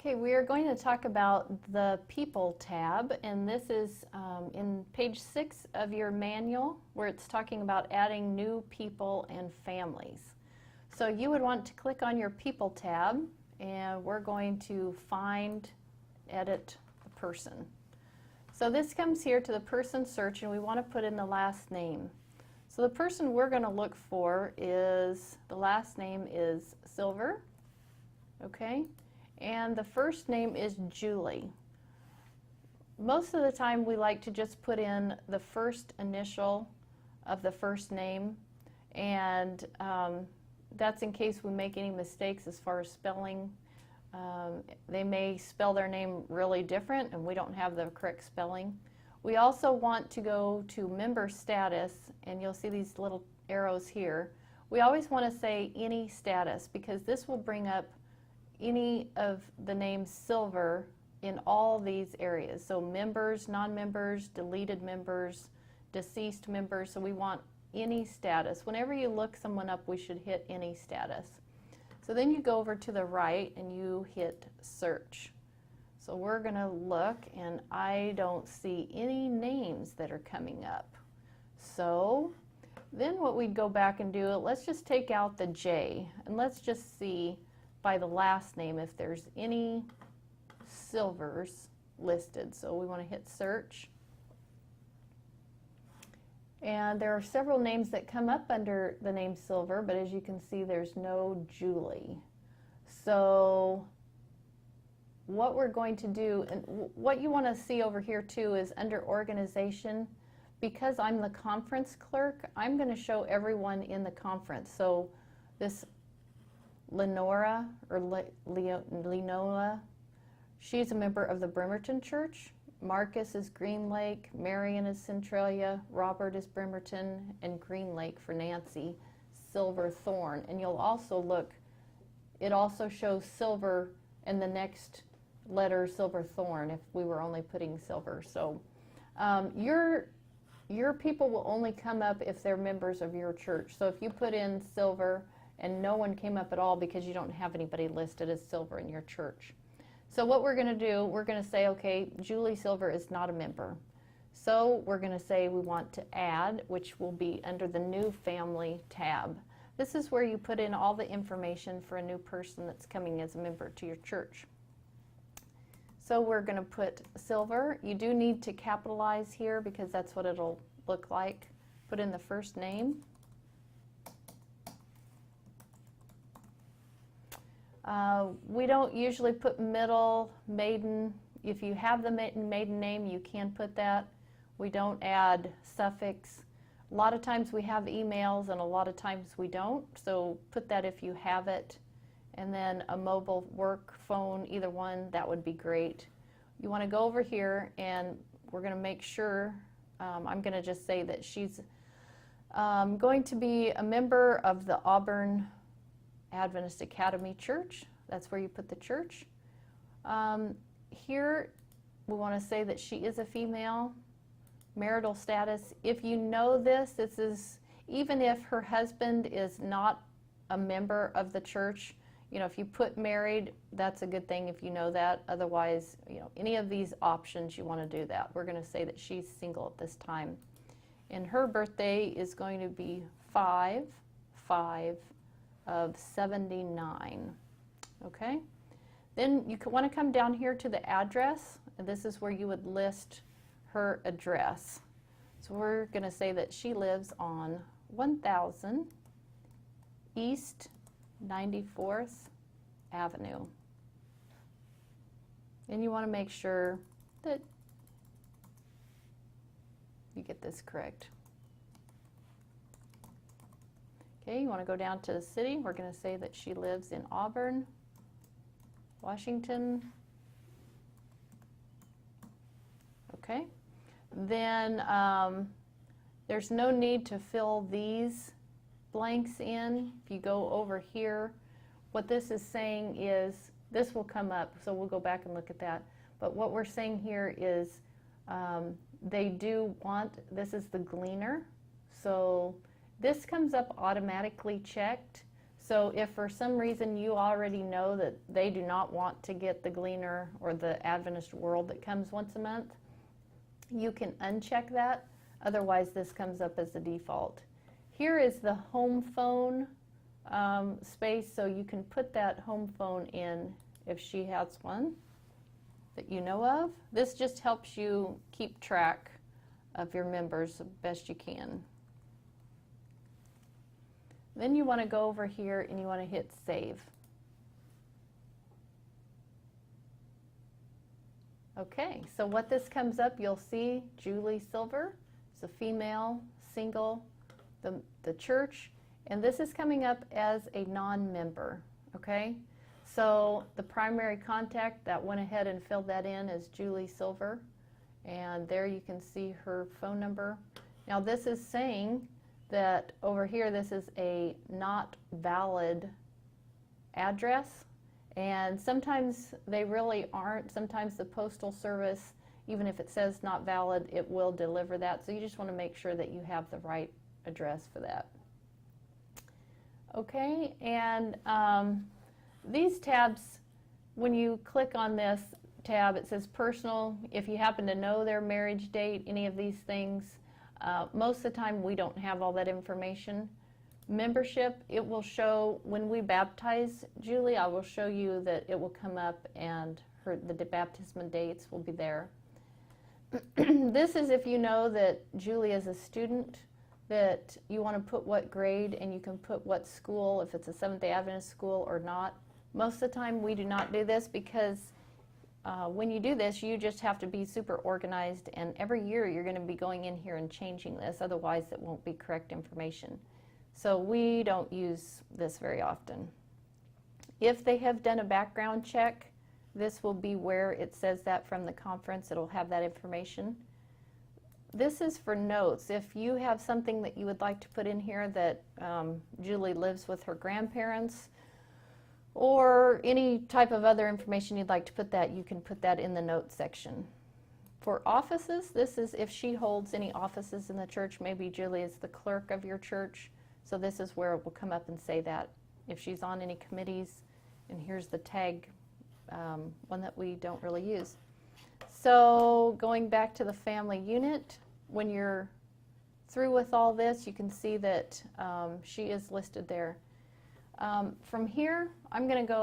Okay, we are going to talk about the People tab, and this is in page 6 of your manual, where it's talking about adding new people and families. So you would want to click on your People tab, and we're going to find, edit the person. So this comes here to the person search, and we want to put in the last name. So the person we're going to look for is, the last name is Silver, okay? And the first name is Julie. Most of the time we like to just put in the first initial of the first name, and that's in case we make any mistakes as far as spelling. They may spell their name really different and we don't have the correct spelling. We also want to go to member status, and you'll see these little arrows here. We always want to say any status, because this will bring up any of the names Silver in all these areas. So members, non-members, deleted members, deceased members. So we want any status. Whenever you look someone up, we should hit any status. So then you go over to the right and you hit search. So we're going to look, and I don't see any names that are coming up. So then what we'd go back and do, let's just take out the J, and let's just see by the last name if there's any Silvers listed. So we want to hit search. And there are several names that come up under the name Silver, but as you can see, there's no Julie. So what we're going to do, and what you want to see over here too, is under organization, because I'm the conference clerk, I'm going to show everyone in the conference. So this Lenora, or Lenola, she's a member of the Bremerton Church. Marcus is Green Lake, Marion is Centralia, Robert is Bremerton, and Green Lake for Nancy, Silverthorne. And you'll also look, it also shows Silver and the next letter Silverthorne if we were only putting Silver. So your people will only come up if they're members of your church. So if you put in Silver and no one came up at all because you don't have anybody listed as Silver in your church. So what we're going to do, we're going to say, okay, Julie Silver is not a member. So we're going to say we want to add, which will be under the new family tab. This is where you put in all the information for a new person that's coming as a member to your church. So we're going to put Silver. You do need to capitalize here because that's what it'll look like. Put in the first name. We don't usually put middle, maiden. If you have the maiden name, you can put that. We don't add suffix. A lot of times we have emails and a lot of times we don't, so put that if you have it. And then a mobile work phone, either one, that would be great. You want to go over here and we're going to make sure, I'm going to just say that she's going to be a member of the Auburn Adventist Academy Church. That's where you put the church. Here we want to say that she is a female. Marital status, if you know this, this is, even if her husband is not a member of the church, you know, if you put married, that's a good thing if you know that. Otherwise, you know, any of these options, you want to do that. We're going to say that she's single at this time. And her birthday is going to be 5/5 of 79. Okay? Then you want to come down here to the address, and this is where you would list her address. So we're going to say that she lives on 1000 East 94th Avenue. And you want to make sure that you get this correct. Okay, you want to go down to the city. We're going to say that she lives in Auburn, Washington. Okay. Then there's no need to fill these blanks in. If you go over here, what this is saying is, this will come up, so we'll go back and look at that. But what we're saying here is they do want, this is the Gleaner, so this comes up automatically checked. So if for some reason you already know that they do not want to get the Gleaner or the Adventist World that comes once a month, you can uncheck that. Otherwise, this comes up as the default. Here is the home phone space, so you can put that home phone in if she has one that you know of. This just helps you keep track of your members the best you can. Then you want to go over here and you want to hit save. Okay, so what this comes up, you'll see Julie Silver. It's a female, single, the church, and this is coming up as a non-member, okay? So the primary contact that went ahead and filled that in is Julie Silver, and there you can see her phone number. Now this is saying that over here this is a not valid address, and sometimes they really aren't. Sometimes the Postal Service, even if it says not valid, it will deliver that. So you just want to make sure that you have the right address for that. Okay, and these tabs, when you click on this tab, it says personal. If you happen to know their marriage date, any of these things, most of the time we don't have all that information. Membership, it will show when we baptize Julie. I will show you that it will come up and the baptismal dates will be there. This is if you know that Julie is a student, that you want to put what grade, and you can put what school, if it's a Seventh-day Adventist school or not. Most of the time we do not do this because when you do this, you just have to be super organized, and every year you're going to be going in here and changing this, otherwise it won't be correct information. So we don't use this very often. If they have done a background check, this will be where it says that from the conference. It'll have that information. This is for notes. If you have something that you would like to put in here that Julie lives with her grandparents, or any type of other information you'd like to put that, you can put that in the notes section. For offices, this is if she holds any offices in the church. Maybe Julie is the clerk of your church, so this is where it will come up and say that. If she's on any committees, and here's the tag, one that we don't really use. So going back to the family unit, when you're through with all this, you can see that she is listed there. From here, I'm going to go